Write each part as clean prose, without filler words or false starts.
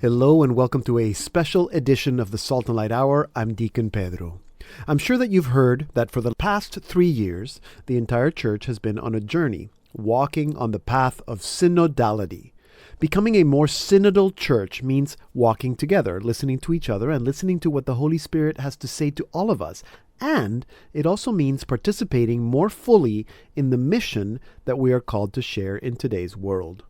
Hello and welcome to a special edition of the Salt and Light Hour. I'm Deacon Pedro. I'm sure that you've heard that for the past 3 years, the entire church has been on a journey, walking on the path of synodality. Becoming a more synodal church means walking together, listening to each other, and listening to what the Holy Spirit has to say to all of us. And it also means participating more fully in the mission that we are called to share in today's world.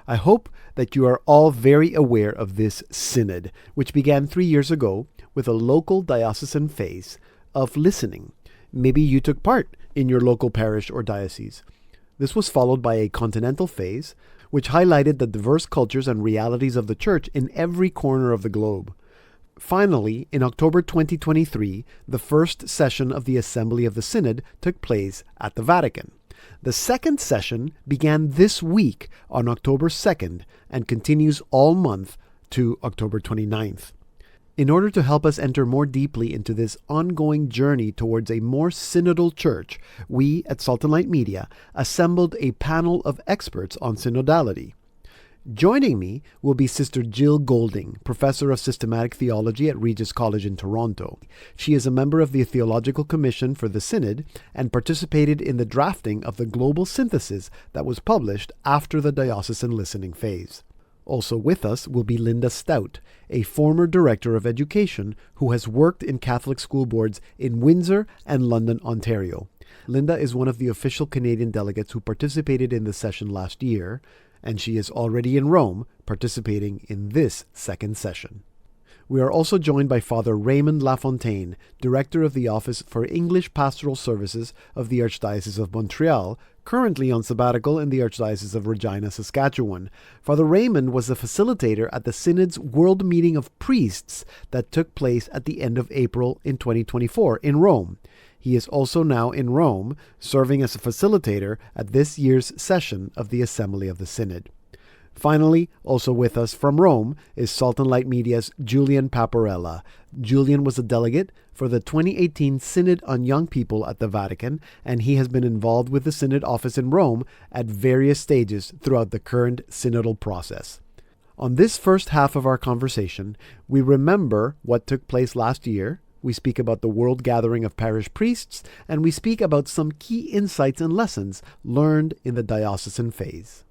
I hope that you are all very aware of this synod, which began 3 years ago with a local diocesan phase of listening. Maybe you took part in your local parish or diocese. This was followed by a continental phase, which highlighted the diverse cultures and realities of the church in every corner of the globe. Finally, in October 2023, the first session of the Assembly of the Synod took place at the Vatican. The second session began this week on October 2nd and continues all month to October 29th. In order to help us enter more deeply into this ongoing journey towards a more synodal church, we at Salt and Light Media assembled a panel of experts on synodality. Joining me will be Sister Gill Goulding, Professor of Systematic Theology at Regis College in Toronto. She is a member of the Theological Commission for the Synod and participated in the drafting of the global synthesis that was published after the diocesan listening phase. Also with us will be Linda Staudt, a former Director of Education who has worked in Catholic school boards in Windsor and London, Ontario. Linda is one of the official Canadian delegates who participated in the session last year, and she is already in Rome participating in this second session. We are also joined by Father Raymond Lafontaine, Director of the Office for English Pastoral Services of the Archdiocese of Montreal, currently on sabbatical in the Archdiocese of Regina, Saskatchewan. Father Raymond was the facilitator at the Synod's World Meeting of Priests that took place at the end of April in 2024 in Rome. He is also now in Rome, serving as a facilitator at this year's session of the Assembly of the Synod. Finally, also with us from Rome is Salt and Light Media's Julian Paparella. Julian was a delegate for the 2018 Synod on Young People at the Vatican, and he has been involved with the Synod office in Rome at various stages throughout the current synodal process. On this first half of our conversation, we remember what took place last year. We speak about the World Gathering of Parish Priests, and we speak about some key insights and lessons learned in the diocesan phase.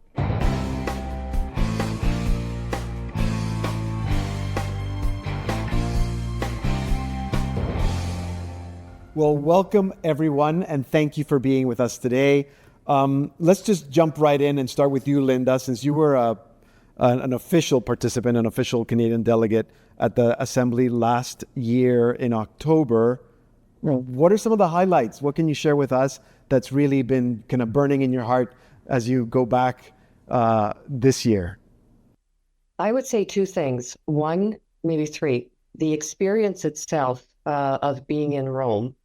Well, welcome everyone, and thank you for being with us today. Let's just jump right in and start with you, Linda, since you were an official participant, an official Canadian delegate at the Assembly last year in October. What are some of the highlights? What can you share with us that's really been kind of burning in your heart as you go back this year? I would say two things. One, maybe three. The experience itself of being in Rome.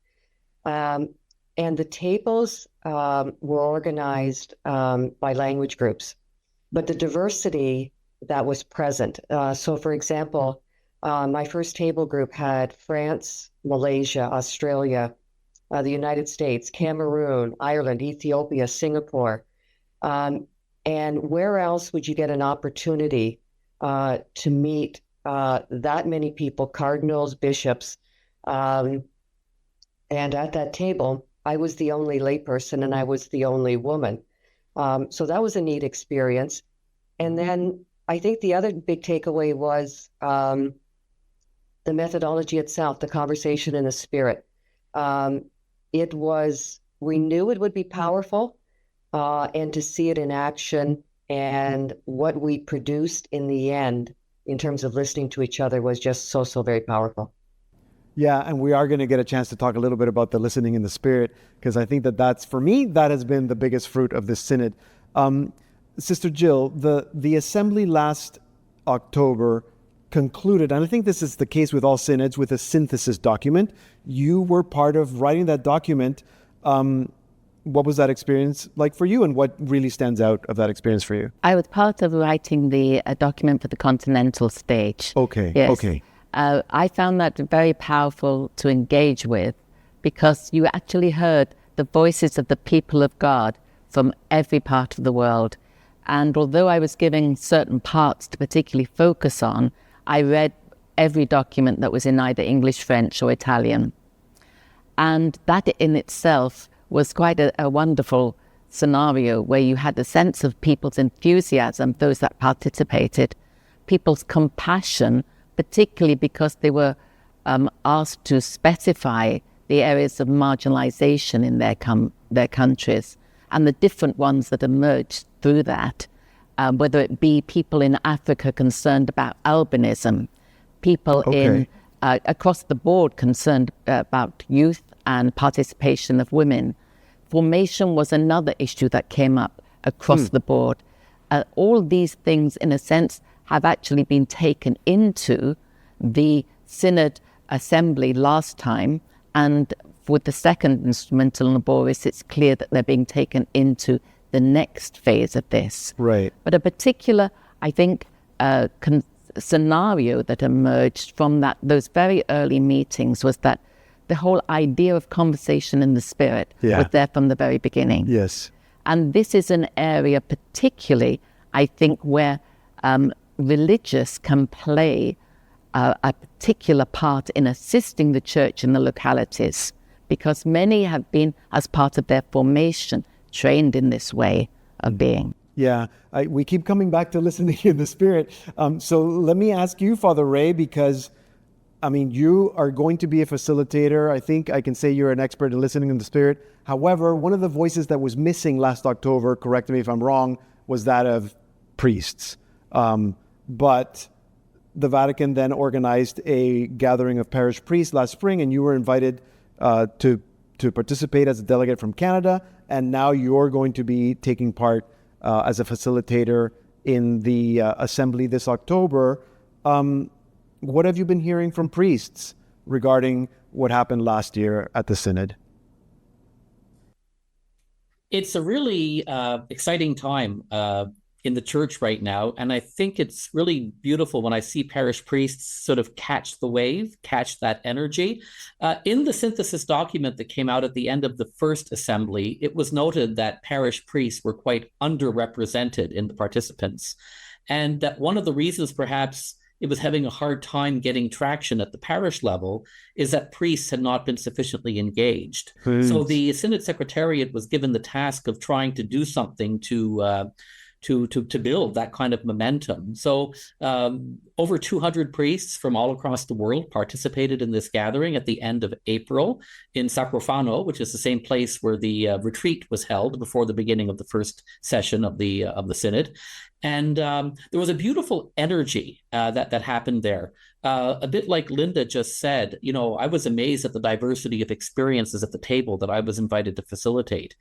And the tables were organized by language groups, but the diversity that was present. So, for example, my first table group had France, Malaysia, Australia, the United States, Cameroon, Ireland, Ethiopia, Singapore. And where else would you get an opportunity to meet that many people, cardinals, bishops? And at that table, I was the only layperson and I was the only woman. So that was a neat experience. And then I think the other big takeaway was the methodology itself, the conversation in the spirit. We knew it would be powerful, and to see it in action and what we produced in the end in terms of listening to each other was just so very powerful. Yeah, and we are going to get a chance to talk a little bit about the listening in the spirit, because I think that's, for me, that has been the biggest fruit of this synod. Sister Gill, the assembly last October concluded, and I think this is the case with all synods, with a synthesis document. You were part of writing that document. What was that experience like for you, and what really stands out of that experience for you? I was part of writing the document for the continental stage. Okay, yes. Okay. I found that very powerful to engage with, because you actually heard the voices of the people of God from every part of the world. And although I was given certain parts to particularly focus on, I read every document that was in either English, French, or Italian. And that in itself was quite a wonderful scenario where you had a sense of people's enthusiasm, those that participated, people's compassion, particularly because they were asked to specify the areas of marginalization in their countries and the different ones that emerged through that, whether it be people in Africa concerned about albinism, people in across the board concerned about youth and participation of women. Formation was another issue that came up across the board. All these things, in a sense, have actually been taken into the Synod Assembly last time, and with the second instrumental laboris, it's clear that they're being taken into the next phase of this. Right. But a particular, I think, scenario that emerged from those very early meetings was that the whole idea of conversation in the Spirit was there from the very beginning. Yes. And this is an area particularly, I think, where religious can play a particular part in assisting the church in the localities, because many have been, as part of their formation, trained in this way of being. Yeah, we keep coming back to listening in the Spirit. So let me ask you, Father Ray, because, I mean, you are going to be a facilitator. I think I can say you're an expert in listening in the Spirit. However, one of the voices that was missing last October, correct me if I'm wrong, was that of priests. But the Vatican then organized a gathering of parish priests last spring, and you were invited to participate as a delegate from Canada, and now you're going to be taking part as a facilitator in the assembly this October. What have you been hearing from priests regarding what happened last year at the Synod? It's a really exciting time in the church right now. And I think it's really beautiful when I see parish priests sort of catch the wave, catch that energy. In the synthesis document that came out at the end of the first assembly, it was noted that parish priests were quite underrepresented in the participants. And that one of the reasons perhaps it was having a hard time getting traction at the parish level is that priests had not been sufficiently engaged. So the Synod Secretariat was given the task of trying to do something to build that kind of momentum. So over 200 priests from all across the world participated in this gathering at the end of April in Sacrofano, which is the same place where the retreat was held before the beginning of the first session of the Synod. And there was a beautiful energy that happened there. A bit like Linda just said, you know, I was amazed at the diversity of experiences at the table that I was invited to facilitate.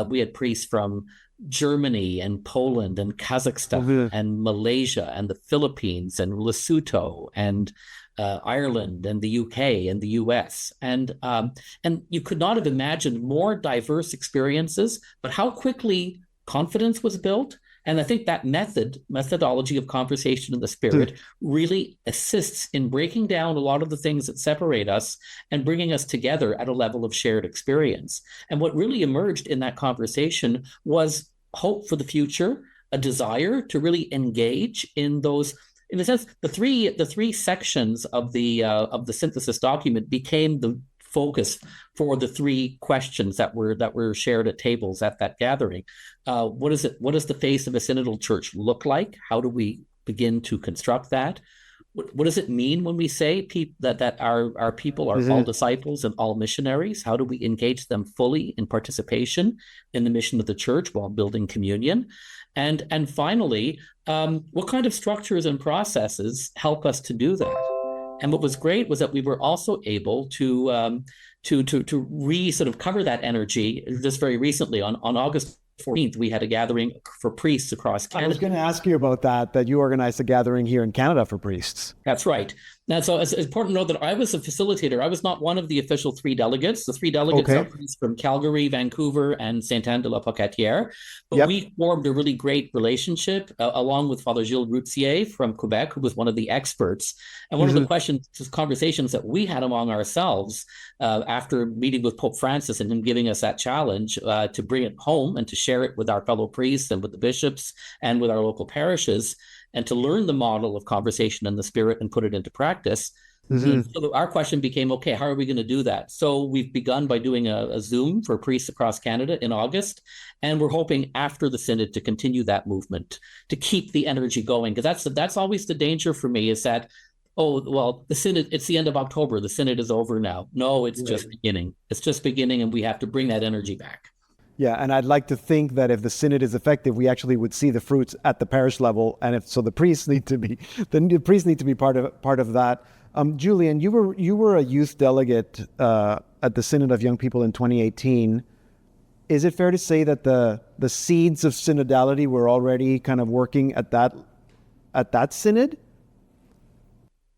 We had priests from Germany and Poland and Kazakhstan and Malaysia and the Philippines and Lesotho and Ireland and the UK and the US. And you could not have imagined more diverse experiences, but how quickly confidence was built. And I think that methodology of conversation in the Spirit really assists in breaking down a lot of the things that separate us and bringing us together at a level of shared experience. And what really emerged in that conversation was hope for the future, a desire to really engage in those. In a sense, the three sections of the synthesis document became the focus for the three questions that were shared at tables at that gathering. What does the face of a synodal church look like? How do we begin to construct that? What does it mean when we say that our people are all disciples and all missionaries? How do we engage them fully in participation in the mission of the church while building communion? And finally, what kind of structures and processes help us to do that? And what was great was that we were also able to sort of cover that energy just very recently. On August 14th, we had a gathering for priests across Canada. I was going to ask you about that you organized a gathering here in Canada for priests. That's right. Now, so it's important to know that I was a facilitator. I was not one of the official three delegates. The three delegates are priests from Calgary, Vancouver, and Sainte-Anne-de-la-Pocatière. But we formed a really great relationship along with Father Gilles Routsier from Quebec, who was one of the experts. And one of the conversations that we had among ourselves after meeting with Pope Francis and him giving us that challenge to bring it home and to share it with our fellow priests and with the bishops and with our local parishes, and to learn the model of conversation in the spirit and put it into practice. So our question became, okay, how are we going to do that? So we've begun by doing a Zoom for priests across Canada in August, and we're hoping after the Synod to continue that movement, to keep the energy going, because that's always the danger for me, is that, oh, well, the Synod, it's the end of October, the Synod is over now. No, it's just beginning. It's just beginning, and we have to bring that energy back. Yeah, and I'd like to think that if the Synod is effective, we actually would see the fruits at the parish level, and if so, the priests need to be part of that. Julian, you were a youth delegate at the Synod of Young People in 2018. Is it fair to say that the seeds of synodality were already kind of working at that synod?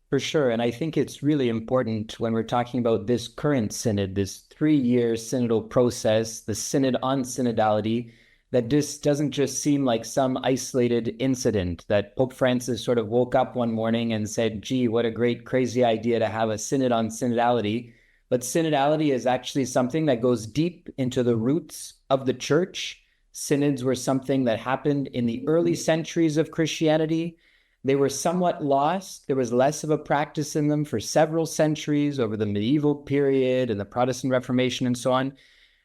For sure. And I think it's really important when we're talking about this current synod, this 3-year synodal process, the synod on synodality, that this doesn't just seem like some isolated incident, that Pope Francis sort of woke up one morning and said, gee, what a great, crazy idea to have a synod on synodality. But synodality is actually something that goes deep into the roots of the church. Synods were something that happened in the early centuries of Christianity. They were somewhat lost. There was less of a practice in them for several centuries over the medieval period and the Protestant Reformation and so on.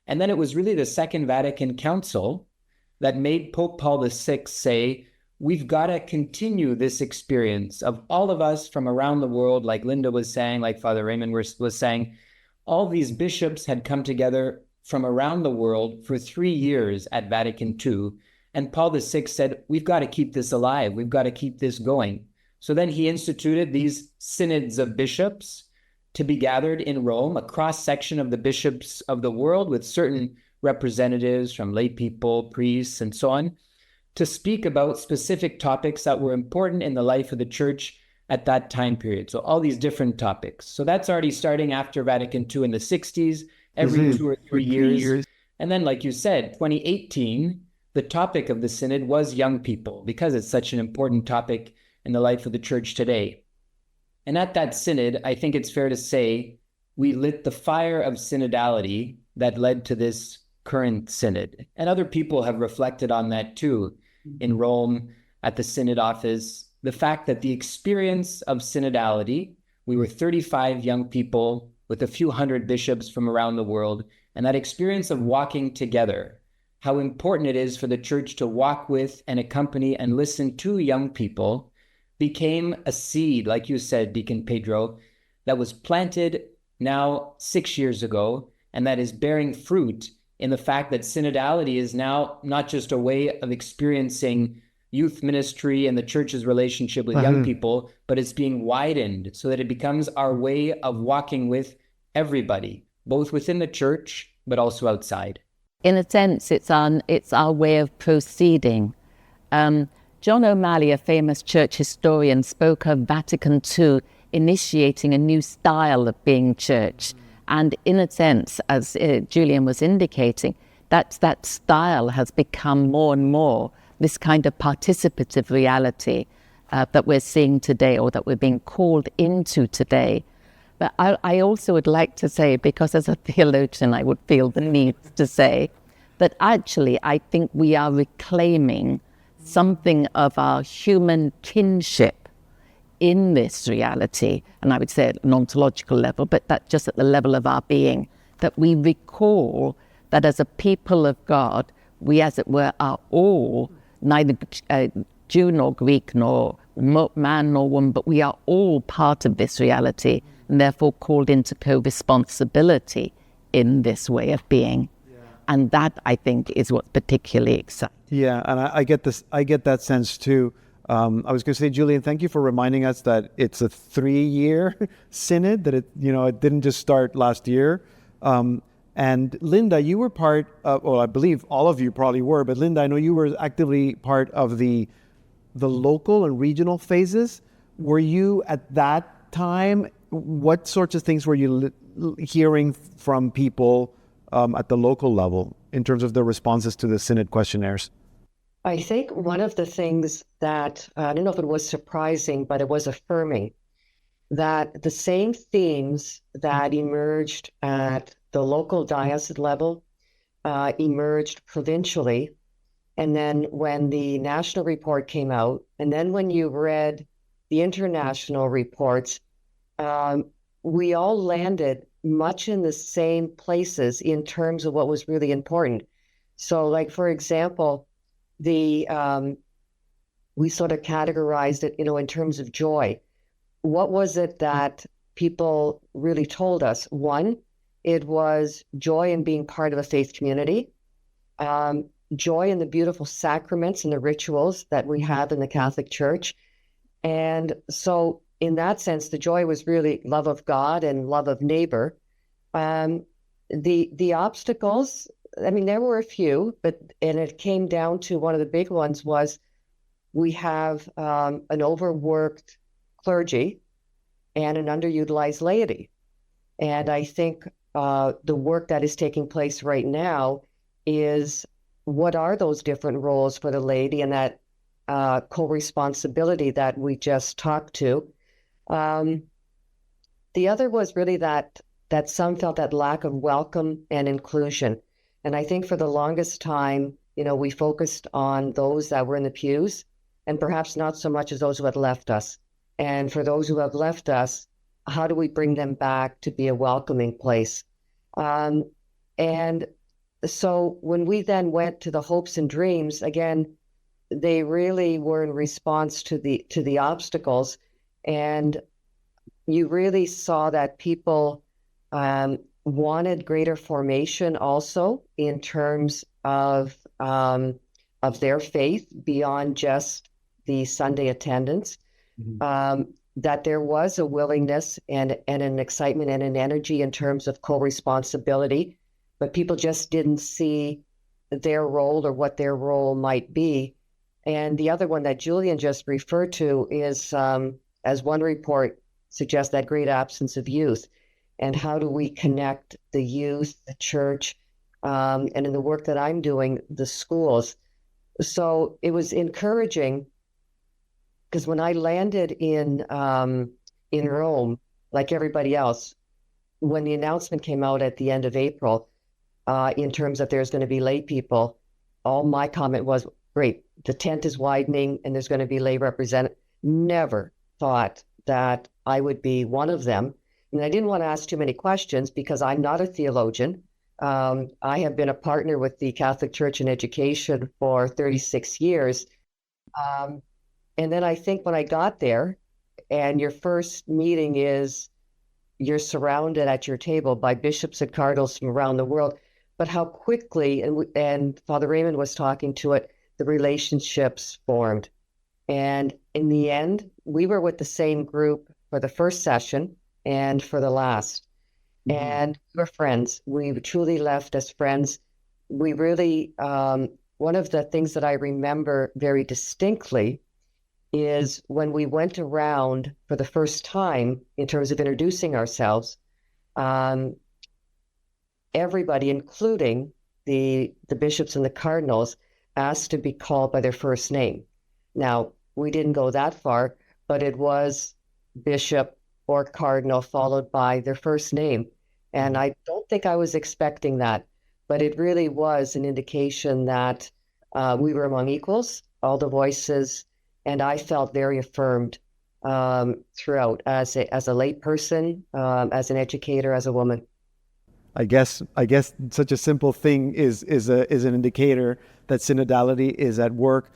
And then it was really the Second Vatican Council that made Pope Paul VI say, we've got to continue this experience of all of us from around the world, like Linda was saying, like Father Raymond was saying. All these bishops had come together from around the world for 3 years at Vatican II. And Paul VI said, we've got to keep this alive. We've got to keep this going. So then he instituted these synods of bishops to be gathered in Rome, a cross-section of the bishops of the world with certain representatives from lay people, priests, and so on, to speak about specific topics that were important in the life of the church at that time period. So all these different topics. So that's already starting after Vatican II in the 60s, every 2 or 3 years. And then, like you said, 2018, the topic of the Synod was young people, because it's such an important topic in the life of the church today. And at that Synod, I think it's fair to say, we lit the fire of synodality that led to this current Synod. And other people have reflected on that too, in Rome, at the Synod office. The fact that the experience of synodality, we were 35 young people with a few hundred bishops from around the world, and that experience of walking together, how important it is for the church to walk with and accompany and listen to young people, became a seed, like you said, Deacon Pedro, that was planted now 6 years ago, and that is bearing fruit in the fact that synodality is now not just a way of experiencing youth ministry and the church's relationship with young people, but it's being widened so that it becomes our way of walking with everybody, both within the church, but also outside. In a sense, it's our way of proceeding. John O'Malley, a famous church historian, spoke of Vatican II initiating a new style of being church. And in a sense, as Julian was indicating, that style has become more and more this kind of participative reality that we're seeing today, or that we're being called into today. But I also would like to say, because as a theologian, I would feel the need to say that actually I think we are reclaiming something of our human kinship in this reality. And I would say at an ontological level, but that just at the level of our being, that we recall that as a people of God, we, as it were, are all neither Jew nor Greek nor man nor woman, but we are all part of this reality, and therefore called into co-responsibility in this way of being. Yeah. And that, I think, is what's particularly exciting. Yeah, and I get this. I get that sense too. I was going to say, Julian, thank you for reminding us that it's a 3-year synod, that it didn't just start last year. And Linda, you were part of, well, I believe all of you probably were, but Linda, I know you were actively part of the local and regional phases. Were you at that time, what sorts of things were you hearing from people at the local level in terms of their responses to the Synod questionnaires? I think one of the things that, I don't know if it was surprising, but it was affirming, that the same themes that emerged at the local diocese level emerged provincially. And then when the national report came out, and then when you read the international reports, we all landed much in the same places in terms of what was really important. So, like, for example, we sort of categorized it, in terms of joy. What was it that people really told us? One, it was joy in being part of a faith community, joy in the beautiful sacraments and the rituals that we have in the Catholic Church. And so in that sense, the joy was really love of God and love of neighbor. The obstacles, I mean, there were a few, and it came down to one of the big ones was we have an overworked clergy and an underutilized laity. And I think the work that is taking place right now is what are those different roles for the laity and that co-responsibility that we just talked to. The other was really that some felt that lack of welcome and inclusion. And I think for the longest time, we focused on those that were in the pews and perhaps not so much as those who had left us. And for those who have left us, how do we bring them back to be a welcoming place? And so when we then went to the hopes and dreams, again, they really were in response to the obstacles. And you really saw that people wanted greater formation also in terms of their faith beyond just the Sunday attendance. Mm-hmm. That there was a willingness and an excitement and an energy in terms of co-responsibility, but people just didn't see their role or what their role might be. And the other one that Julian just referred to is, as one report suggests, that great absence of youth. And how do we connect the youth, the church, and in the work that I'm doing, the schools. So it was encouraging because when I landed in Rome, like everybody else, when the announcement came out at the end of April, in terms of there's going to be lay people, all my comment was, great, the tent is widening and there's going to be lay representatives. Never thought that I would be one of them. And I didn't want to ask too many questions because I'm not a theologian. I have been a partner with the Catholic Church in education for 36 years. And then I think when I got there, and your first meeting is you're surrounded at your table by bishops and cardinals from around the world, but how quickly, and Father Raymond was talking to it, the relationships formed. And in the end, we were with the same group for the first session and for the last. Mm-hmm. And we were friends. We truly left as friends. We really, one of the things that I remember very distinctly is when we went around for the first time in terms of introducing ourselves, everybody, including the bishops and the cardinals, asked to be called by their first name. Now, we didn't go that far, but it was bishop or cardinal followed by their first name. And I don't think I was expecting that, but it really was an indication that we were among equals, all the voices, and I felt very affirmed throughout as a lay person, as an educator, as a woman. I guess such a simple thing is an indicator that synodality is at work.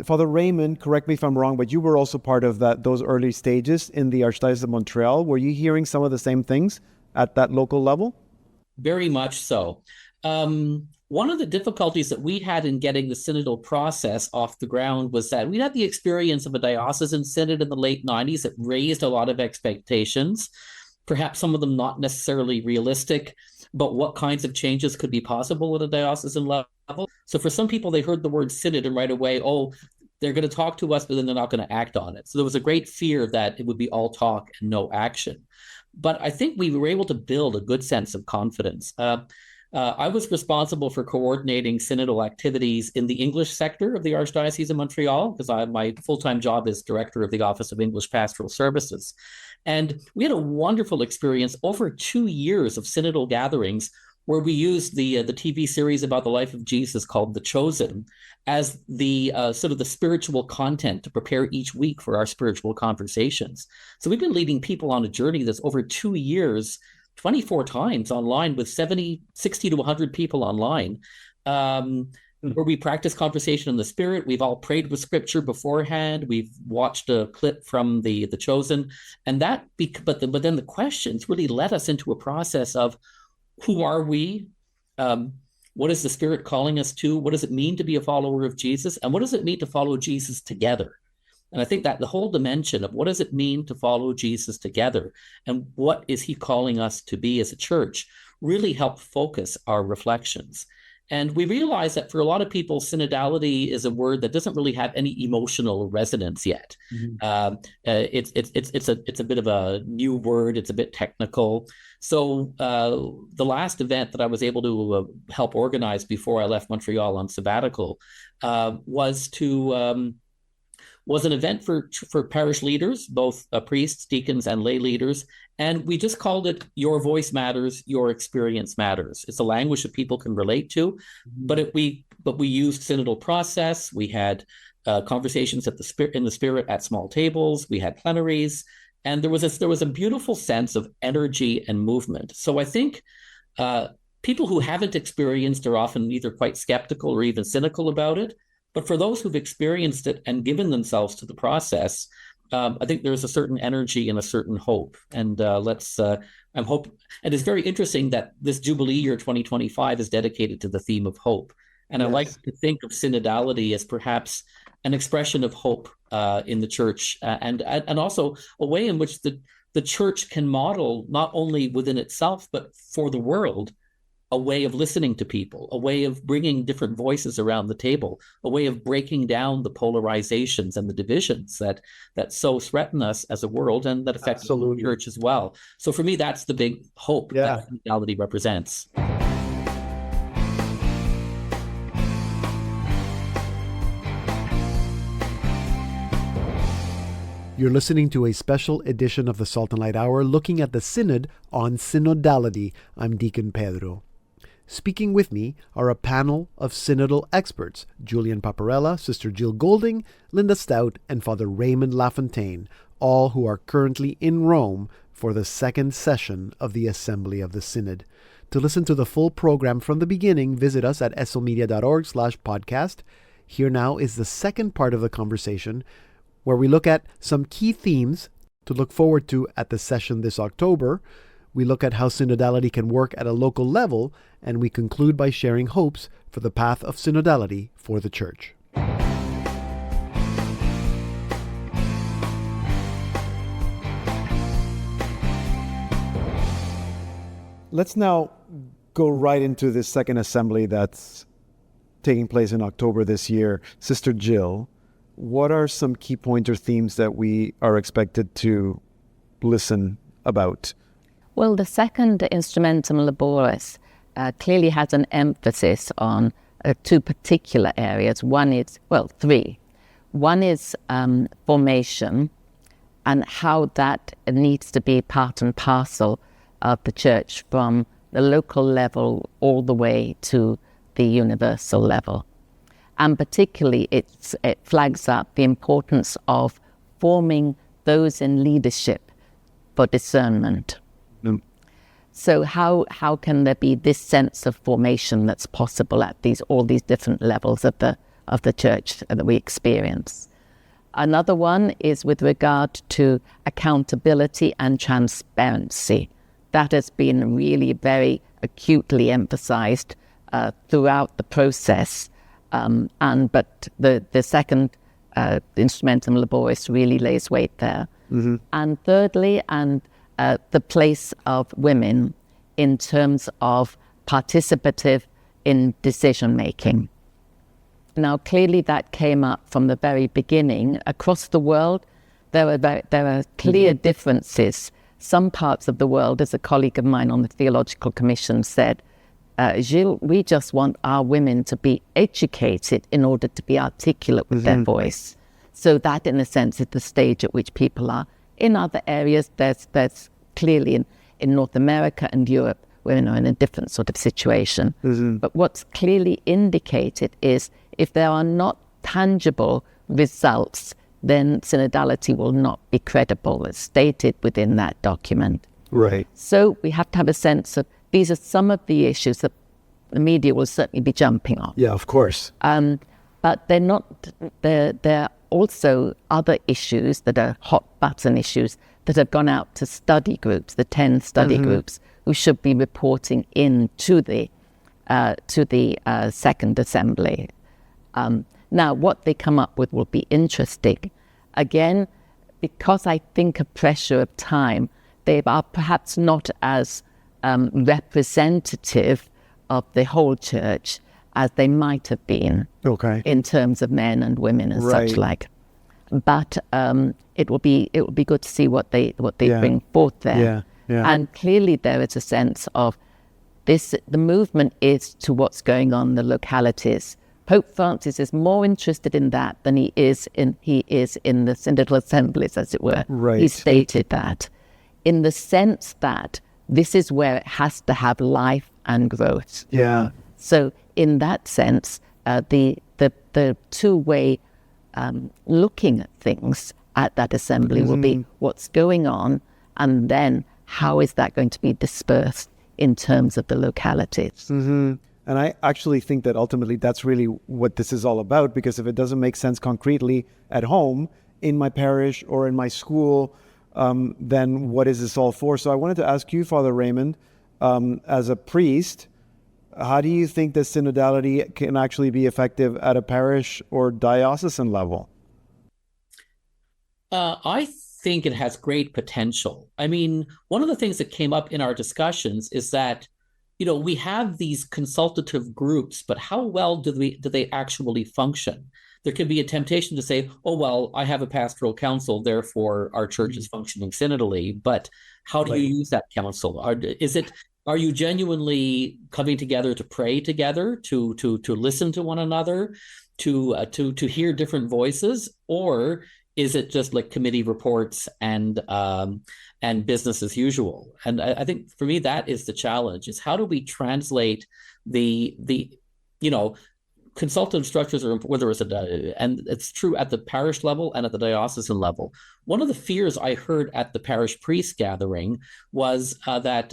Father Raymond, correct me if I'm wrong, but you were also part of those early stages in the Archdiocese of Montreal. Were you hearing some of the same things at that local level? Very much so. One of the difficulties that we had in getting the synodal process off the ground was that we had the experience of a diocesan synod in the late 90s that raised a lot of expectations, perhaps some of them not necessarily realistic, but what kinds of changes could be possible at a diocesan level. So for some people, they heard the word synod and right away, oh, they're going to talk to us, but then they're not going to act on it. So there was a great fear that it would be all talk and no action. But I think we were able to build a good sense of confidence. I was responsible for coordinating synodal activities in the English sector of the Archdiocese of Montreal, because my full-time job is director of the Office of English Pastoral Services. And we had a wonderful experience over 2 years of synodal gatherings where we used the TV series about the life of Jesus called The Chosen as the sort of the spiritual content to prepare each week for our spiritual conversations. So we've been leading people on a journey that's over 2 years, 24 times online with 60 to 100 people online, where we practice conversation in the Spirit. We've all prayed with Scripture beforehand. We've watched a clip from the Chosen, and but then the questions really led us into a process of who are we? What is the Spirit calling us to? What does it mean to be a follower of Jesus? And what does it mean to follow Jesus together? And I think that the whole dimension of what does it mean to follow Jesus together and what is he calling us to be as a church really helped focus our reflections. And we realize that for a lot of people, synodality is a word that doesn't really have any emotional resonance yet. Mm-hmm. It's a bit of a new word. It's a bit technical. So the last event that I was able to help organize before I left Montreal on sabbatical was an event for parish leaders, both priests, deacons, and lay leaders. And we just called it Your Voice Matters, Your Experience Matters. It's a language that people can relate to, but we used synodal process. We had conversations in the Spirit at small tables. We had plenaries, and there was a beautiful sense of energy and movement. So I think people who haven't experienced are often either quite skeptical or even cynical about it. But for those who've experienced it and given themselves to the process, I think there's a certain energy and a certain hope. And I'm hope. And it's very interesting that this Jubilee year 2025 is dedicated to the theme of hope. And yes. I like to think of synodality as perhaps an expression of hope in the church, and also a way in which the church can model not only within itself but for the world a way of listening to people, a way of bringing different voices around the table, a way of breaking down the polarizations and the divisions that so threaten us as a world and that affect the church as well. So for me, that's the big hope that synodality represents. You're listening to a special edition of the Salt and Light Hour looking at the Synod on synodality. I'm Deacon Pedro. Speaking with me are a panel of synodal experts, Julian Paparella, Sister Gill Goulding, Linda Staudt, and Father Raymond Lafontaine, all who are currently in Rome for the second session of the Assembly of the Synod. To listen to the full program from the beginning, visit us at slmedia.org/podcast. Here now is the second part of the conversation, where we look at some key themes to look forward to at the session this October. We look at how synodality can work at a local level, and we conclude by sharing hopes for the path of synodality for the Church. Let's now go right into this second assembly that's taking place in October this year. Sister Gill, what are some key pointer themes that we are expected to listen about? Well, the second Instrumentum Laboris clearly has an emphasis on two particular areas. Three. One is formation and how that needs to be part and parcel of the Church from the local level all the way to the universal level. And particularly it flags up the importance of forming those in leadership for discernment. So how can there be this sense of formation that's possible at all these different levels of the Church that we experience? Another one is with regard to accountability and transparency. That has been really very acutely emphasized throughout the process, but the second Instrumentum Laboris really lays weight there. Mm-hmm. And thirdly, the place of women in terms of participative in decision making. Now, clearly that came up from the very beginning. Across the world, there are clear differences. Some parts of the world, as a colleague of mine on the Theological Commission said, Gill, we just want our women to be educated in order to be articulate with their voice. So that, in a sense, is the stage at which people are. In other areas, there's clearly in North America and Europe, we're in a different sort of situation. But what's clearly indicated is if there are not tangible results, then synodality will not be credible, as stated within that document. Right. So we have to have a sense of these are some of the issues that the media will certainly be jumping on. Yeah, of course. But they're not. There are also other issues that are hot button issues that have gone out to study groups, the 10 study groups, who should be reporting in to the Second Assembly. Now, what they come up with will be interesting. Again, because I think of pressure of time, they are perhaps not as representative of the whole church as they might have been in terms of men and women and such like. But it will be good to see what they bring forth there. And clearly there is a sense of this. The movement is to what's going on in the localities. Pope Francis is more interested in that than he is in the synodal assemblies, as it were. He stated that in the sense that this is where it has to have life and growth. So in that sense, the two-way looking at things at that assembly will be what's going on, and then how is that going to be dispersed in terms of the localities. And I actually think that ultimately that's really what this is all about, because if it doesn't make sense concretely at home, in my parish or in my school, then what is this all for? So I wanted to ask you, Father Raymond, as a priest, how do you think that synodality can actually be effective at a parish or diocesan level? I think it has great potential. I mean, one of the things that came up in our discussions is that, we have these consultative groups, but how well do they actually function? There could be a temptation to say, oh, well, I have a pastoral council, therefore our church is functioning synodally. But how do you use that council? Are you genuinely coming together to pray together, to listen to one another, to hear different voices, or is it just like committee reports and business as usual? And I think for me that is the challenge: is how do we translate the consultative structures, or whether it's and it's true at the parish level and at the diocesan level. One of the fears I heard at the parish priest gathering was that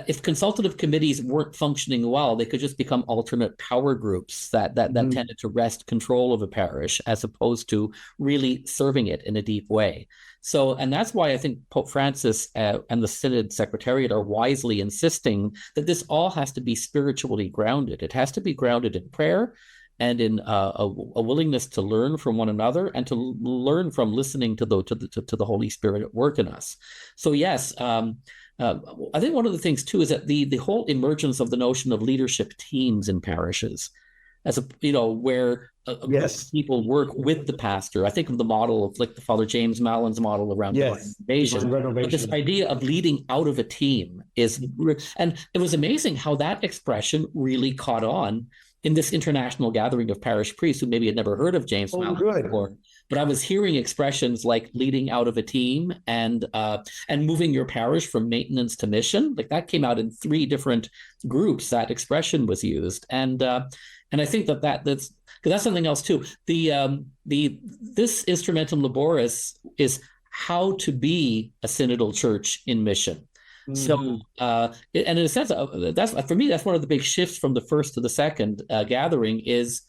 if consultative committees weren't functioning well, they could just become alternate power groups that tended to wrest control of a parish as opposed to really serving it in a deep way. So, and that's why I think Pope Francis and the Synod Secretariat are wisely insisting that this all has to be spiritually grounded. It has to be grounded in prayer and in a willingness to learn from one another and to learn from listening to the Holy Spirit at work in us. So yes, I think one of the things too is that the whole emergence of the notion of leadership teams in parishes, as where group of people work with the pastor. I think of the model of like the Father James Mallon's model around renovation. But this idea of leading out of a team and it was amazing how that expression really caught on in this international gathering of parish priests who maybe had never heard of James Mallon before. But I was hearing expressions like leading out of a team and moving your parish from maintenance to mission. Like that came out in 3 different groups. That expression was used, and I think that's something else too. This Instrumentum Laboris is how to be a synodal church in mission. So, and in a sense, that's for me, that's one of the big shifts from the first to the second gathering is,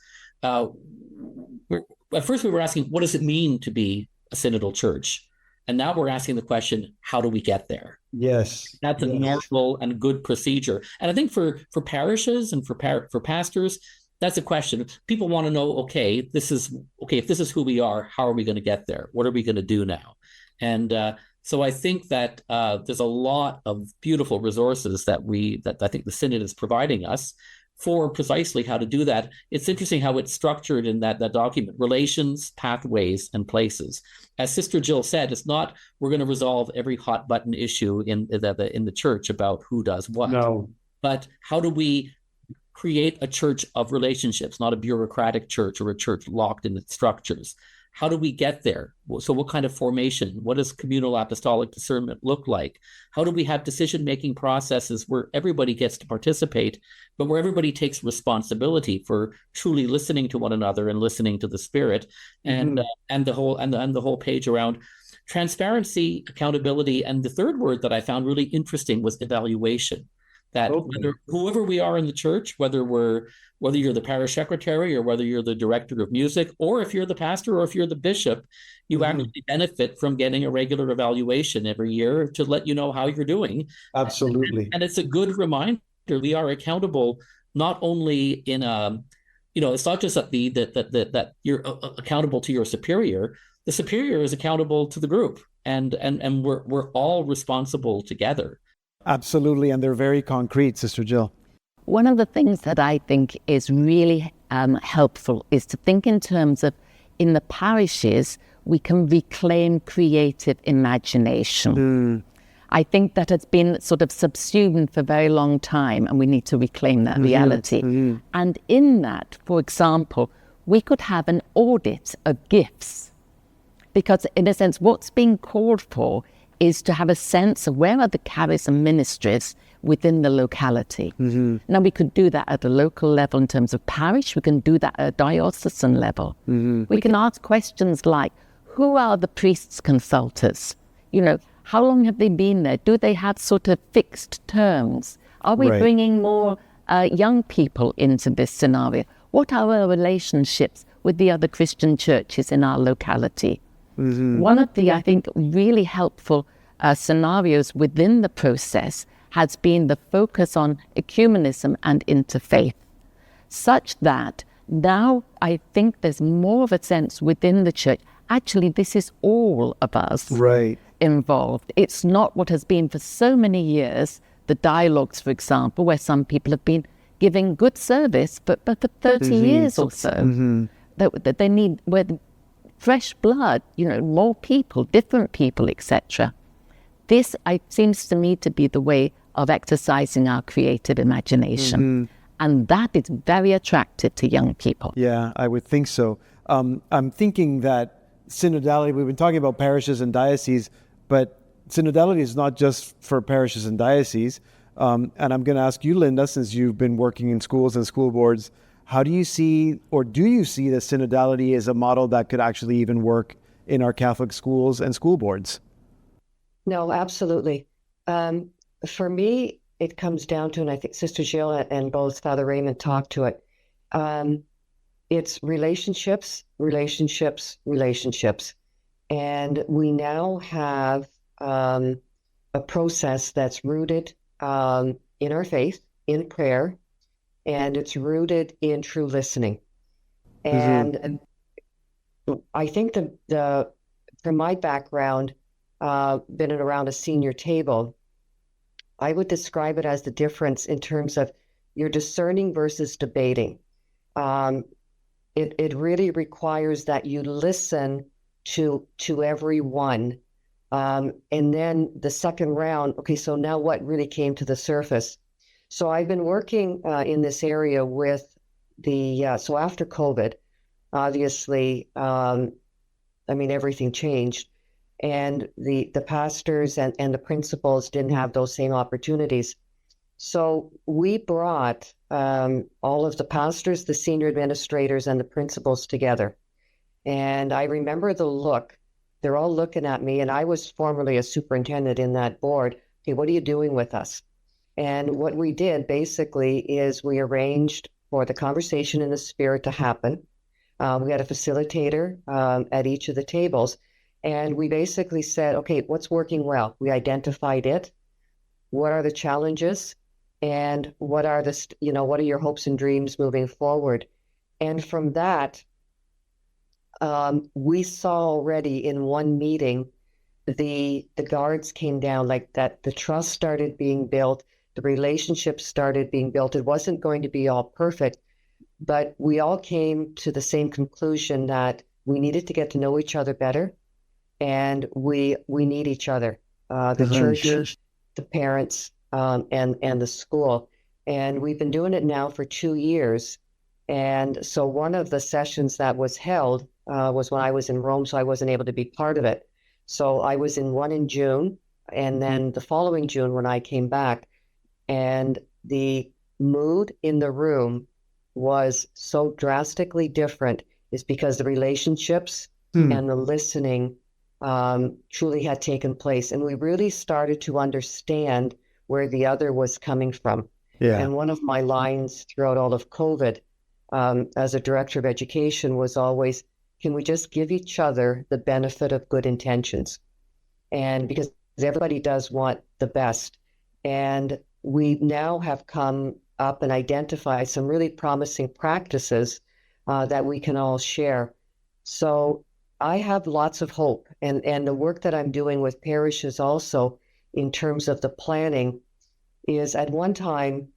at first we were asking, what does it mean to be a synodal church? And now we're asking the question, how do we get there? That's a normal and good procedure. And I think for parishes and for pastors, that's a question. People want to know, if this is who we are, how are we going to get there? What are we going to do now? And so I think that there's a lot of beautiful resources that I think the Synod is providing us. for precisely how to do that. It's interesting how it's structured in that document: relations, pathways, and places. As Sister Gill said, it's not we're going to resolve every hot button issue in the church about who does what. No. But how do we create a church of relationships, not a bureaucratic church or a church locked in its structures? How do we get there? So what kind of formation? What does communal apostolic discernment look like? How do we have decision-making processes where everybody gets to participate, but where everybody takes responsibility for truly listening to one another and listening to the Spirit? And the whole page around transparency, accountability, and the third word that I found really interesting was evaluation. That whoever we are in the church, whether you're the parish secretary or whether you're the director of music, or if you're the pastor or if you're the bishop, you actually benefit from getting a regular evaluation every year to let you know how you're doing. Absolutely. And it's a good reminder we are accountable not only in it's not just that you're accountable to your superior. The superior is accountable to the group, and we're all responsible together. Absolutely, and they're very concrete, Sister Gill. One of the things that I think is really helpful is to think in terms of, in the parishes, we can reclaim creative imagination. I think that has been sort of subsumed for a very long time, and we need to reclaim that reality. And in that, for example, we could have an audit of gifts, because in a sense, what's being called for is to have a sense of where are the charism and ministries within the locality. Now, we could do that at a local level in terms of parish. We can do that at a diocesan level. We can ask questions like, who are the priests consultors? How long have they been there? Do they have sort of fixed terms? Are we bringing more young people into this scenario? What are our relationships with the other Christian churches in our locality? One of the, I think, really helpful scenarios within the process has been the focus on ecumenism and interfaith, such that now I think there's more of a sense within the church, actually this is all of us involved. It's not what has been for so many years, the dialogues, for example, where some people have been giving good service, but for 30 years or so, that they need fresh blood, more people, different people, etc. This seems to me to be the way of exercising our creative imagination. And that is very attractive to young people. Yeah, I would think so. I'm thinking that synodality, we've been talking about parishes and dioceses, but synodality is not just for parishes and dioceses. And I'm going to ask you, Linda, since you've been working in schools and school boards, how do you see that synodality as a model that could actually even work in our Catholic schools and school boards? No, absolutely. For me, it comes down to, and I think Sister Gill and both Father Raymond talked to it, it's relationships. And we now have a process that's rooted in our faith, in prayer, and it's rooted in true listening. And I think from my background, been around a senior table, I would describe it as the difference in terms of you're discerning versus debating. It really requires that you listen to everyone. And then the second round, okay, so now what really came to the surface? So I've been working in this area with so after COVID, obviously, everything changed. And the pastors and the principals didn't have those same opportunities. So we brought all of the pastors, the senior administrators, and the principals together. And I remember the look. They're all looking at me, and I was formerly a superintendent in that board. Okay, what are you doing with us? And what we did basically is we arranged for the conversation in the spirit to happen. We had a facilitator at each of the tables. And we basically said, okay, what's working well? We identified it. What are the challenges? And what are what are your hopes and dreams moving forward? And from that, we saw already in one meeting, the guards came down like that. The trust started being built. The relationships started being built. It wasn't going to be all perfect, but we all came to the same conclusion that we needed to get to know each other better, and we need each other, the church, the parents, and the school. And we've been doing it now for 2 years. And so one of the sessions that was held was when I was in Rome, so I wasn't able to be part of it. So I was in one in June, and then the following June when I came back, and the mood in the room was so drastically different, is because the relationships and the listening truly had taken place. And we really started to understand where the other was coming from. Yeah. And one of my lines throughout all of COVID as a director of education was always, can we just give each other the benefit of good intentions? And because everybody does want the best. And we now have come up and identified some really promising practices that we can all share. So I have lots of hope. And the work that I'm doing with parishes also in terms of the planning is, at one time,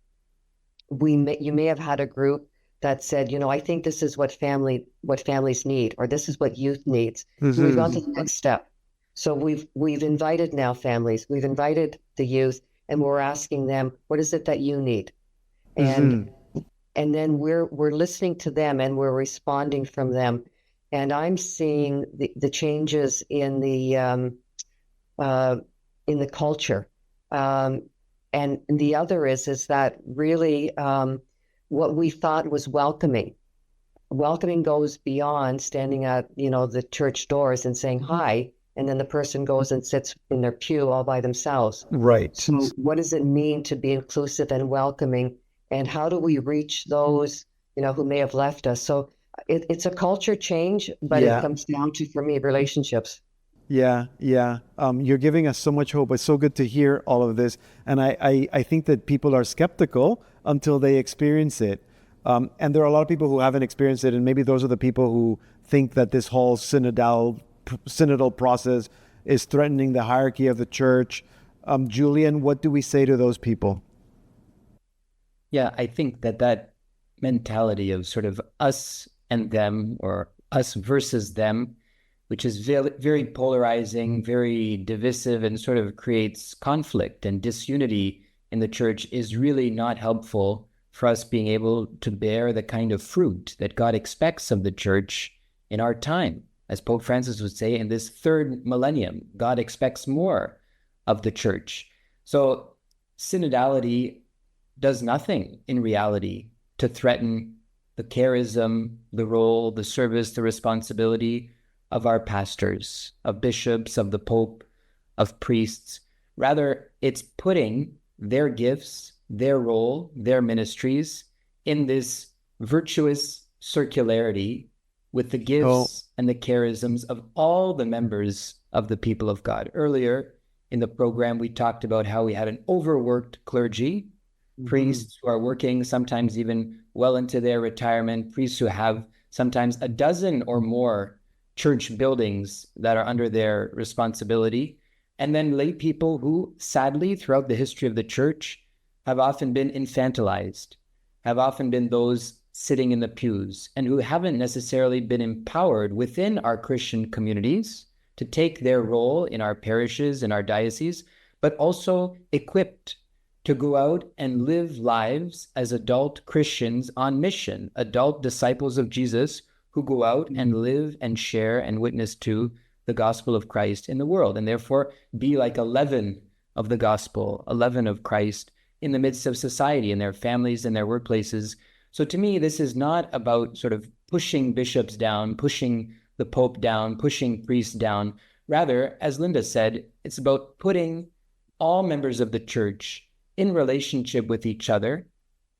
you may have had a group that said, I think this is what families need, or this is what youth needs. So we've gone to the next step. So we've invited now families, we've invited the youth, and we're asking them, what is it that you need? And then we're listening to them, and we're responding from them. And I'm seeing the changes in the culture. And the other is that really what we thought was welcoming. Welcoming goes beyond standing at, the church doors and saying hi, and then the person goes and sits in their pew all by themselves. Right. So what does it mean to be inclusive and welcoming? And how do we reach those, who may have left us? So it's a culture change, but it comes down to, for me, relationships. Yeah. You're giving us so much hope. It's so good to hear all of this. And I think that people are skeptical until they experience it. And there are a lot of people who haven't experienced it. And maybe those are the people who think that this whole synodal process is threatening the hierarchy of the church. Julian, what do we say to those people? Yeah, I think that mentality of sort of us and them, or us versus them, which is very, very polarizing, very divisive, and sort of creates conflict and disunity in the church, is really not helpful for us being able to bear the kind of fruit that God expects of the church in our time. As Pope Francis would say, in this third millennium, God expects more of the church. So synodality does nothing in reality to threaten the charism, the role, the service, the responsibility of our pastors, of bishops, of the Pope, of priests. Rather, it's putting their gifts, their role, their ministries in this virtuous circularity with the gifts and the charisms of all the members of the people of God. Earlier in the program, we talked about how we had an overworked clergy, priests who are working sometimes even well into their retirement, priests who have sometimes a dozen or more church buildings that are under their responsibility, and then lay people who, sadly, throughout the history of the church, have often been infantilized, have often been those sitting in the pews, and who haven't necessarily been empowered within our Christian communities to take their role in our parishes, in our dioceses, but also equipped to go out and live lives as adult Christians on mission, adult disciples of Jesus who go out and live and share and witness to the gospel of Christ in the world, and therefore be like a leaven of the gospel, a leaven of Christ in the midst of society, in their families, in their workplaces. So to me, this is not about sort of pushing bishops down, pushing the Pope down, pushing priests down. Rather, as Linda said, it's about putting all members of the church in relationship with each other.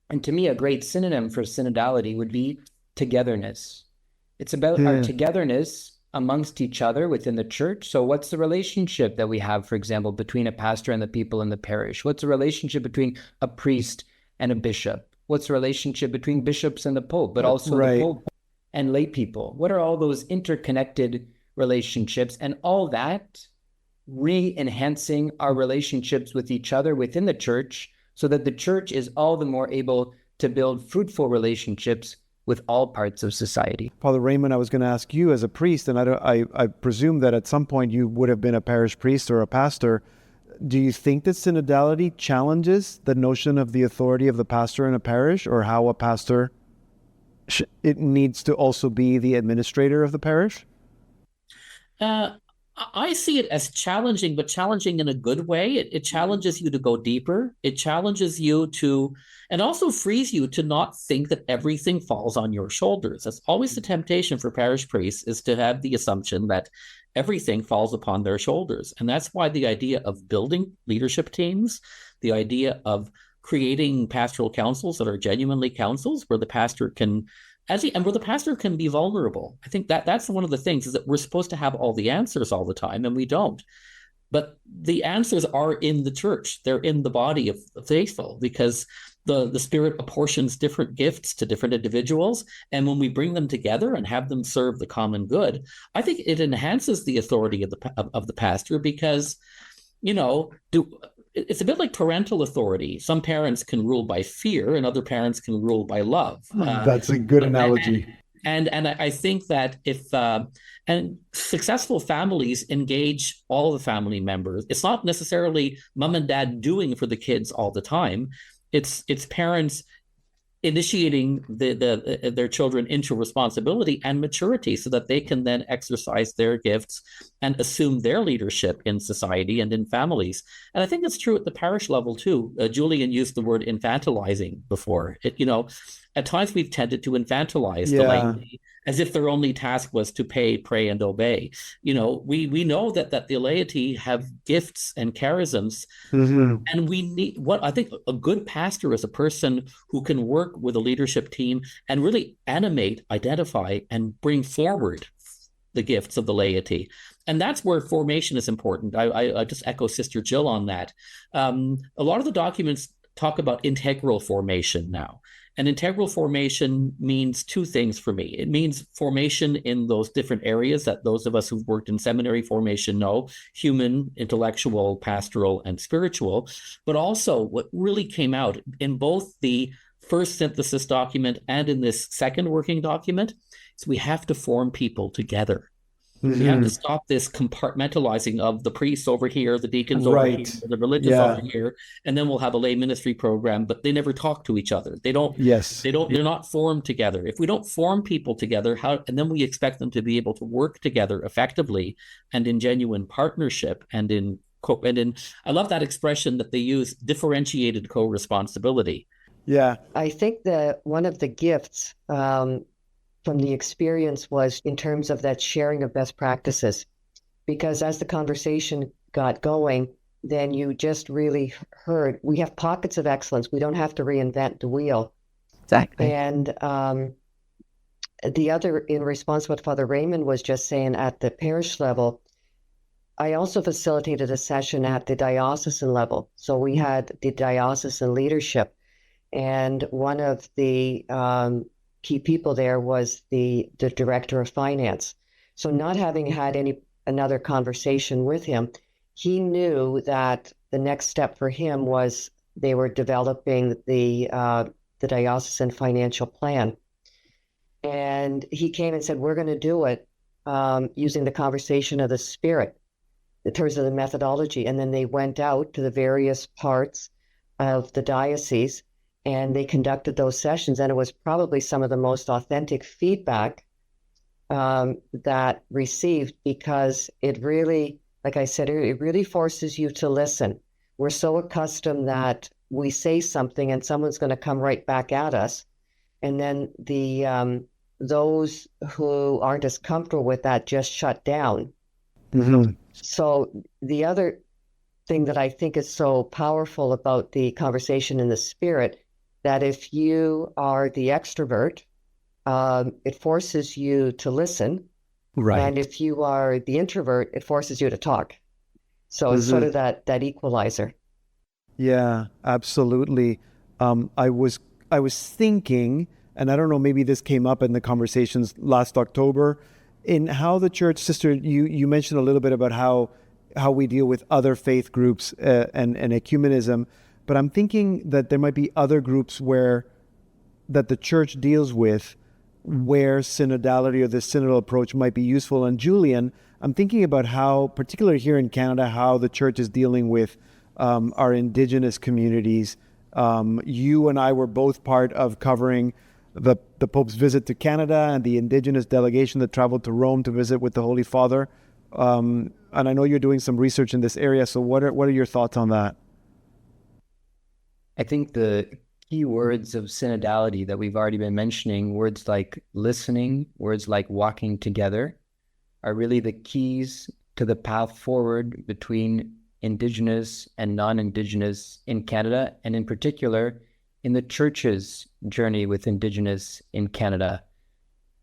And to me, a great synonym for synodality would be togetherness. It's about our togetherness amongst each other within the church. So what's the relationship that we have, for example, between a pastor and the people in the parish? What's the relationship between a priest and a bishop? What's the relationship between bishops and the Pope, but also the Pope and lay people? What are all those interconnected relationships? And all that re-enhancing our relationships with each other within the church so that the church is all the more able to build fruitful relationships with all parts of society. Father Raymond, I was going to ask you as a priest, and I presume that at some point you would have been a parish priest or a pastor. Do you think that synodality challenges the notion of the authority of the pastor in a parish, or how a pastor it needs to also be the administrator of the parish? I see it as challenging, but challenging in a good way. It challenges you to go deeper. It challenges you to, and also frees you to not think that everything falls on your shoulders. That's always the temptation for parish priests, is to have the assumption that everything falls upon their shoulders. And that's why the idea of building leadership teams, the idea of creating pastoral councils that are genuinely councils where the pastor can and where the pastor can be vulnerable. I think that's one of the things, is that we're supposed to have all the answers all the time, and we don't. But the answers are in the church. They're in the body of the faithful, because the Spirit apportions different gifts to different individuals. And when we bring them together and have them serve the common good, I think it enhances the authority of the pastor, because, it's a bit like parental authority. Some parents can rule by fear, and other parents can rule by love. That's a good analogy. And I think that if and successful families engage all the family members, it's not necessarily mom and dad doing for the kids all the time. It's parents initiating their children into responsibility and maturity, so that they can then exercise their gifts and assume their leadership in society and in families. And I think that's true at the parish level too. Julian used the word infantilizing before. At times we've tended to infantilize the laity, as if their only task was to pay, pray, and obey. We know that the laity have gifts and charisms, and we need, what I think a good pastor is a person who can work with a leadership team and really animate, identify, and bring forward the gifts of the laity. And that's where formation is important. I just echo Sister Gill on that. A lot of the documents talk about integral formation now. And integral formation means two things for me. It means formation in those different areas that those of us who've worked in seminary formation know: human, intellectual, pastoral, and spiritual. But also what really came out in both the first synthesis document and in this second working document is we have to form people together. We have to stop this compartmentalizing of the priests over here, the deacons over here, the religious over here, and then we'll have a lay ministry program, but they never talk to each other. They're not formed together. If we don't form people together, and then we expect them to be able to work together effectively and in genuine partnership and in I love that expression that they use, differentiated co-responsibility. Yeah. I think that one of the gifts from the experience was in terms of that sharing of best practices, because as the conversation got going, then you just really heard we have pockets of excellence. We don't have to reinvent the wheel. Exactly. And the other, in response to what Father Raymond was just saying at the parish level, I also facilitated a session at the diocesan level. So we had the diocesan leadership, and one of the key people there was the director of finance. So not having had another conversation with him, he knew that the next step for him was they were developing the diocesan financial plan. And he came and said, we're going to do it using the conversation of the Spirit in terms of the methodology. And then they went out to the various parts of the diocese and they conducted those sessions, and it was probably some of the most authentic feedback that received, because it really, like I said, it really forces you to listen. We're so accustomed that we say something and someone's going to come right back at us, and then those who aren't as comfortable with that just shut down. So the other thing that I think is so powerful about the conversation in the Spirit, that if you are the extrovert, it forces you to listen. Right. And if you are the introvert, it forces you to talk. So it's sort of that equalizer. Yeah, absolutely. I was thinking, and I don't know, maybe this came up in the conversations last October, in how the church, Sister, you mentioned a little bit about how we deal with other faith groups and ecumenism. but I'm thinking that there might be other groups that the church deals with where synodality or this synodal approach might be useful. And Julian, I'm thinking about how, particularly here in Canada, how the church is dealing with our Indigenous communities. You and I were both part of covering the Pope's visit to Canada and the Indigenous delegation that traveled to Rome to visit with the Holy Father. And I know you're doing some research in this area. So what are your thoughts on that? I think the key words of synodality that we've already been mentioning, words like listening, words like walking together, are really the keys to the path forward between Indigenous and non-Indigenous in Canada, and in particular, in the Church's journey with Indigenous in Canada.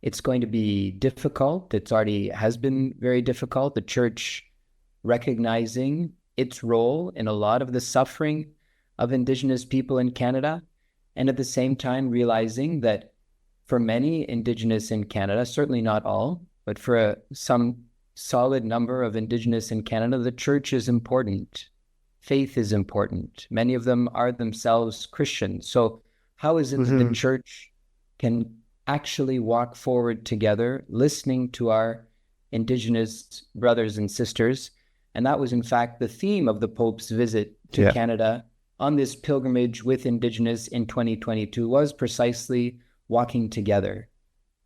It's going to be difficult. It's already has been very difficult. The Church recognizing its role in a lot of the suffering of Indigenous people in Canada, and at the same time realizing that for many Indigenous in Canada, certainly not all, but for some solid number of Indigenous in Canada, the Church is important. Faith is important. Many of them are themselves Christians. So how is it that the Church can actually walk forward together, listening to our Indigenous brothers and sisters? And that was in fact the theme of the Pope's visit to Canada on this pilgrimage with Indigenous in 2022, was precisely walking together.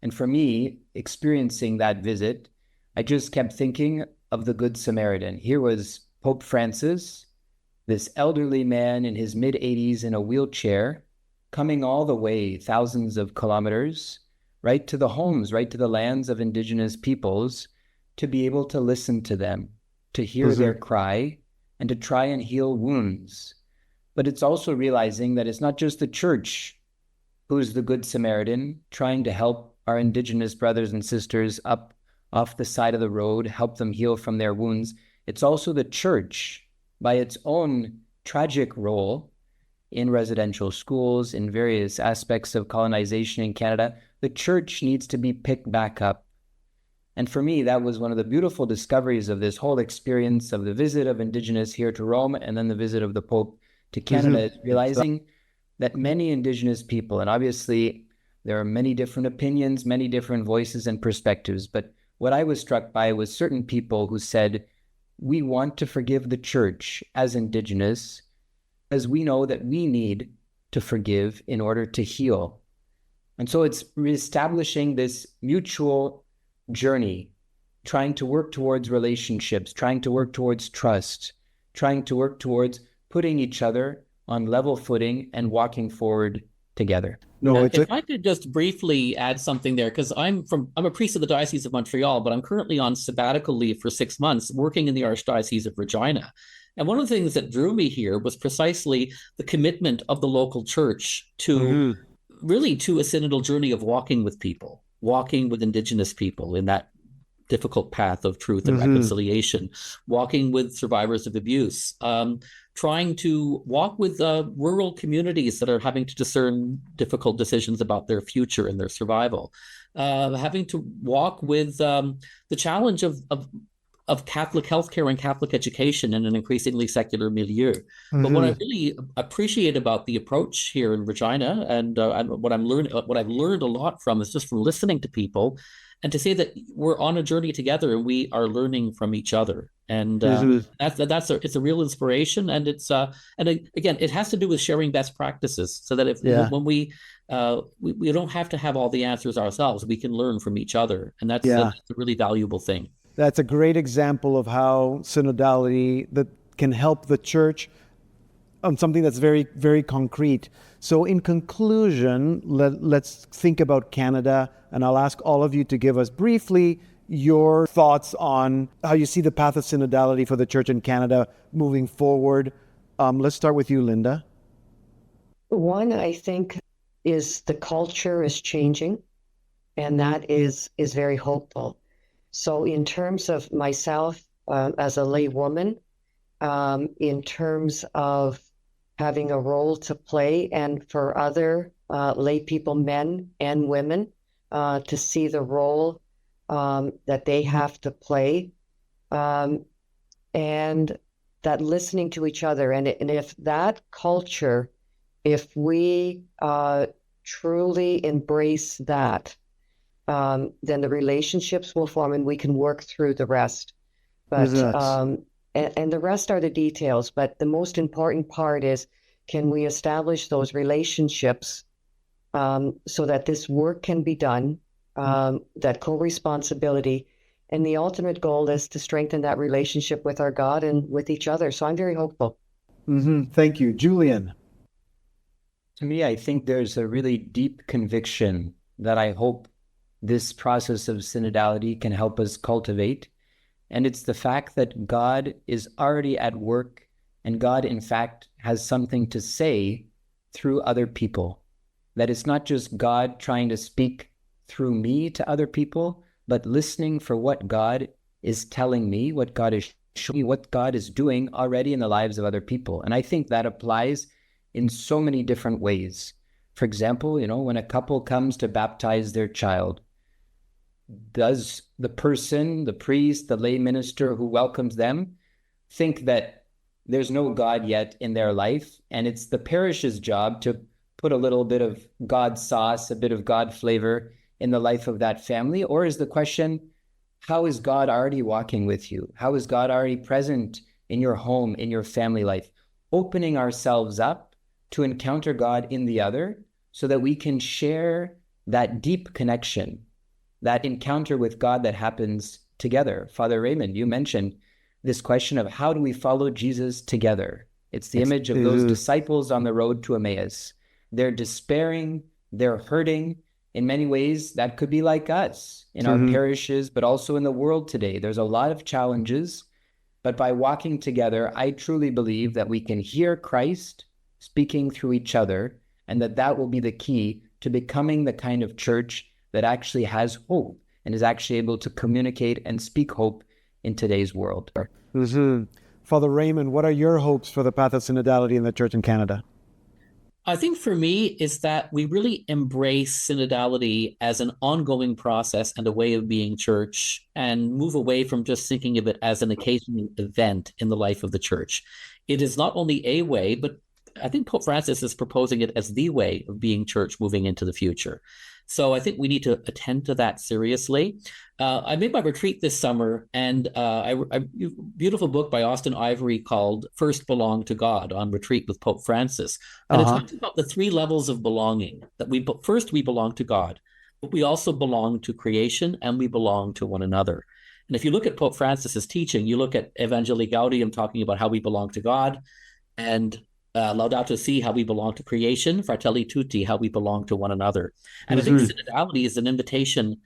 And for me, experiencing that visit, I just kept thinking of the Good Samaritan. Here was Pope Francis, this elderly man in his mid-80s in a wheelchair, coming all the way thousands of kilometers, right to the homes, right to the lands of Indigenous peoples, to be able to listen to them, to hear their cry, and to try and heal wounds. But it's also realizing that it's not just the Church who's the Good Samaritan, trying to help our Indigenous brothers and sisters up off the side of the road, help them heal from their wounds. It's also the Church, by its own tragic role in residential schools, in various aspects of colonization in Canada. The Church needs to be picked back up. And for me, that was one of the beautiful discoveries of this whole experience of the visit of Indigenous here to Rome, and then the visit of the Pope to Canada, is realizing that many Indigenous people, and obviously there are many different opinions, many different voices and perspectives, but what I was struck by was certain people who said, we want to forgive the Church as Indigenous, as we know that we need to forgive in order to heal. And so it's reestablishing this mutual journey, trying to work towards relationships, trying to work towards trust, trying to work towards putting each other on level footing and walking forward together. If I could just briefly add something there, because I'm a priest of the Diocese of Montreal, but I'm currently on sabbatical leave for 6 months working in the Archdiocese of Regina. And one of the things that drew me here was precisely the commitment of the local church to really to a synodal journey of walking with people, walking with Indigenous people in that difficult path of truth and reconciliation, walking with survivors of abuse, trying to walk with rural communities that are having to discern difficult decisions about their future and their survival, having to walk with the challenge of Catholic healthcare and Catholic education in an increasingly secular milieu. But what I really appreciate about the approach here in Regina, and what I've learned a lot from, is just from listening to people, and to say that we're on a journey together and we are learning from each other. And it's a real inspiration. And it's and again, it has to do with sharing best practices, so that when we don't have to have all the answers ourselves, we can learn from each other, and that's a really valuable thing. That's a great example of how synodality that can help the Church on something that's very, very concrete. So in conclusion, let's think about Canada, and I'll ask all of you to give us briefly your thoughts on how you see the path of synodality for the Church in Canada moving forward. Let's start with you, Linda. One, I think, is the culture is changing, and that is very hopeful. So in terms of myself as a lay woman, in terms of having a role to play, and for other lay people, men and women, to see the role that they have to play. And that listening to each other. And if that culture, if we truly embrace that, then the relationships will form and we can work through the rest. But and the rest are the details. But the most important part is, can we establish those relationships so that this work can be done, that co-responsibility, and the ultimate goal is to strengthen that relationship with our God and with each other. So I'm very hopeful. Thank you. Julian. To me, I think there's a really deep conviction that I hope this process of synodality can help us cultivate. And it's the fact that God is already at work, and God, in fact, has something to say through other people. That it's not just God trying to speak through me to other people, but listening for what God is telling me, what God is showing me, what God is doing already in the lives of other people. And I think that applies in so many different ways. For example, when a couple comes to baptize their child, does the person, the priest, the lay minister who welcomes them, think that there's no God yet in their life, and it's the parish's job to put a little bit of God sauce, a bit of God flavor in the life of that family? Or is the question, how is God already walking with you? How is God already present in your home, in your family life? Opening ourselves up to encounter God in the other so that we can share that deep connection, that encounter with God that happens together. Father Raymond, you mentioned this question of how do we follow Jesus together? It's the image of those disciples on the road to Emmaus. They're despairing, they're hurting. In many ways, that could be like us in our parishes, but also in the world today. There's a lot of challenges, but by walking together, I truly believe that we can hear Christ speaking through each other, and that will be the key to becoming the kind of church that actually has hope and is actually able to communicate and speak hope in today's world. Father Raymond, what are your hopes for the path of synodality in the church in Canada? I think for me is that we really embrace synodality as an ongoing process and a way of being church, and move away from just thinking of it as an occasional event in the life of the church. It is not only a way, but I think Pope Francis is proposing it as the way of being church moving into the future. So I think we need to attend to that seriously. I made my retreat this summer, and a beautiful book by Austin Ivory called First Belong to God on retreat with Pope Francis. And it talks about the three levels of belonging, that first we belong to God, but we also belong to creation, and we belong to one another. And if you look at Pope Francis's teaching, you look at Evangelii Gaudium talking about how we belong to God, and Laudato Si, how we belong to creation, Fratelli Tutti, how we belong to one another. And I think synodality is an invitation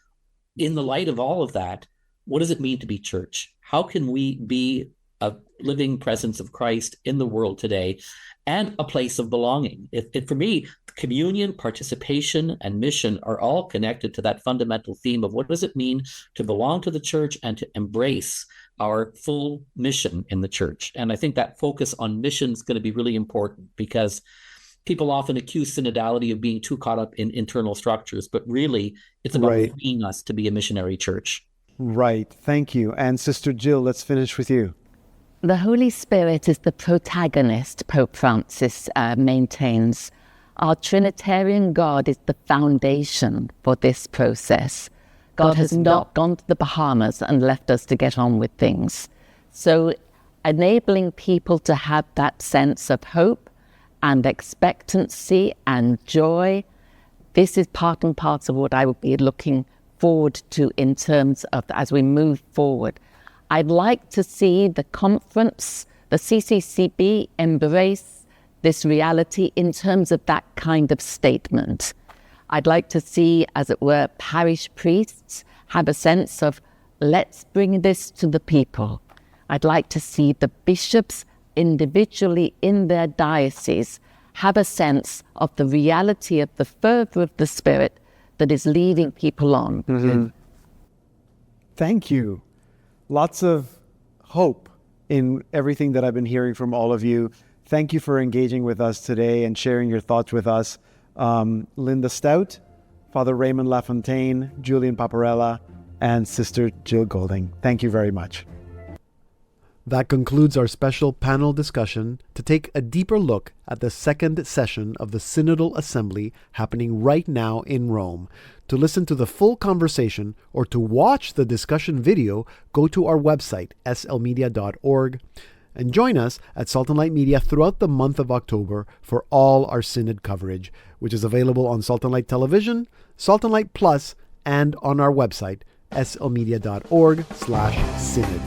in the light of all of that. What does it mean to be church? How can we be a living presence of Christ in the world today and a place of belonging? For me, communion, participation, and mission are all connected to that fundamental theme of what does it mean to belong to the church and to embrace our full mission in the church. And I think that focus on mission is going to be really important, because people often accuse synodality of being too caught up in internal structures, but really it's about freeing us to be a missionary church. Right. Thank you. And Sister Gill, let's finish with you. The Holy Spirit is the protagonist, Pope Francis maintains. Our Trinitarian God is the foundation for this process. God has not gone to the Bahamas and left us to get on with things. So enabling people to have that sense of hope and expectancy and joy, this is part and parcel of what I would be looking forward to in terms of as we move forward. I'd like to see the conference, the CCCB, embrace this reality in terms of that kind of statement. I'd like to see, as it were, parish priests have a sense of, let's bring this to the people. I'd like to see the bishops individually in their diocese have a sense of the reality of the fervor of the Spirit that is leading people on. Thank you. Lots of hope in everything that I've been hearing from all of you. Thank you for engaging with us today and sharing your thoughts with us. Linda Staudt, Father Raymond Lafontaine, Julian Paparella, and Sister Gill Goulding. Thank you very much. That concludes our special panel discussion to take a deeper look at the second session of the Synodal Assembly happening right now in Rome. To listen to the full conversation or to watch the discussion video, go to our website, slmedia.org, and join us at Salt and Light Media throughout the month of October for all our Synod coverage, which is available on Salt and Light Television, Salt and Light Plus, and on our website, slmedia.org/synod.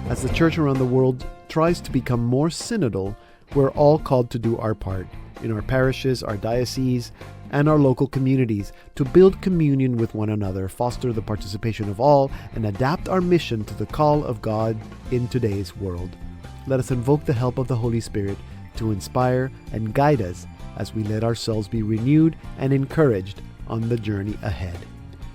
As the church around the world tries to become more synodal, we're all called to do our part in our parishes, our dioceses, and our local communities to build communion with one another, foster the participation of all, and adapt our mission to the call of God in today's world. Let us invoke the help of the Holy Spirit to inspire and guide us as we let ourselves be renewed and encouraged on the journey ahead.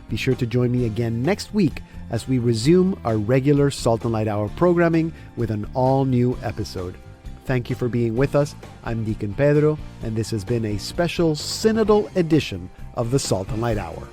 Be sure to join me again next week as we resume our regular Salt and Light Hour programming with an all-new episode. Thank you for being with us. I'm Deacon Pedro, and this has been a special synodal edition of the Salt and Light Hour.